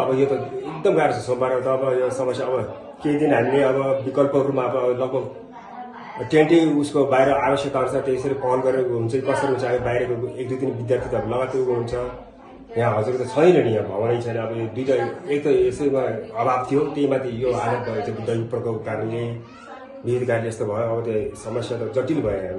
अब यो त एकदम गाह्रो छ। सोमबार त अब यो समस्या अब केही दिन हामीले अब विकल्पहरूमा अब लगभग टेन्टै उसको बाहिर आवश्यकता अनुसार त्यसरी पहल गरेको हुन्छ कि कसरी हुन्छ। अब बाहिरको 1-2 दिन विद्यार्थी त लगातार हुन्छ। यहाँ हजुर त छैन नि, यहाँ भवनै छैन। अब यो दुईटा एक त यसैमा अभाव थियो, त्यही माथि यो आदत भएछ दैनिक प्रकोपको कारणले विविध कारणले यस्तो भयो। अब त्यो समस्या त जटिल भयो।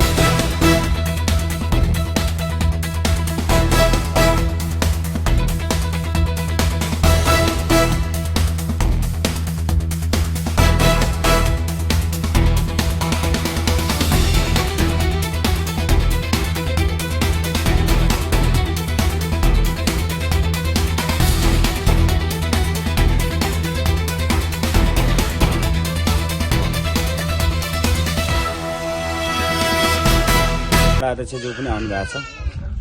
अध्यक्षज्यू पनि आउनु भएको छ,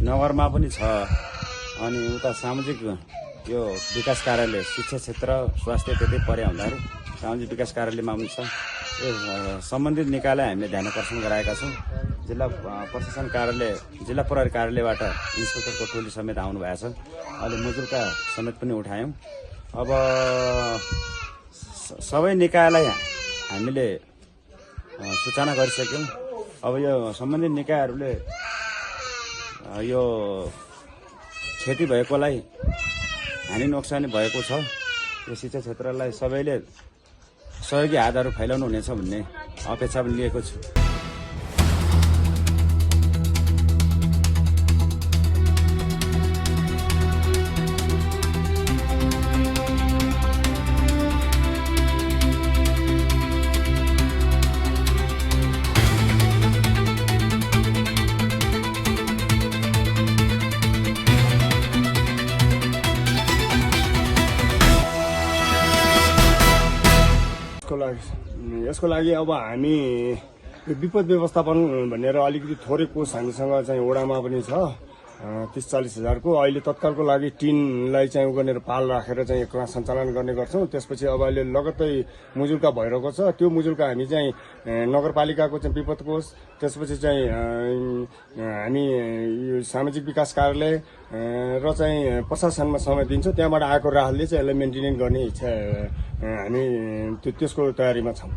नगरमा पनि छ, अनि उता सामाजिक यो विकास कार्यालय, शिक्षा क्षेत्र, स्वास्थ्य त्यतै परे हुँदाखेरि सामाजिक विकास कार्यालयमा पनि छ। यो सम्बन्धित निकायलाई हामीले ध्यान आकर्षण गराएका छौँ। जिल्ला प्रशासन कार्यालय, जिल्ला प्रहरी कार्यालयबाट इन्सपेक्टरको टोली समेत आउनु भएको छ। अहिले मुजुलका समेत पनि उठायौँ। अब सबै निकायलाई हामीले सूचना गरिसक्यौँ। अब यो सम्बन्धित निकायहरूले यो क्षति भएकोलाई, हानि नोक्सानी भएको छ, यो शिक्षा क्षेत्रलाई सबैले सहयोगी हातहरू फैलाउनु हुनेछ भन्ने अपेक्षा पनि लिएको छु। यसको लागि अब हामी विपद व्यवस्थापन भनेर अलिकति थोरै कोष हामीसँग चाहिँ वडामा पनि छ, 30-40 हजारको। अहिले तत्कालको लागि टिनलाई चाहिँ गरेर पाल राखेर चाहिँ एकमा सञ्चालन गर्ने गर्छौँ। त्यसपछि अब अहिले लगत्तै मुजुल्का भइरहेको छ। त्यो मुजुल्का हामी चाहिँ नगरपालिकाको चाहिँ विपद कोष, त्यसपछि चाहिँ हामी यो सामाजिक विकास कार्यालय र चाहिँ प्रशासनमा समय दिन्छौँ। त्यहाँबाट आएको राहतले चाहिँ यसलाई मेन्टेनेन्स गर्ने इच्छा हामी त्यसको तयारीमा छौँ।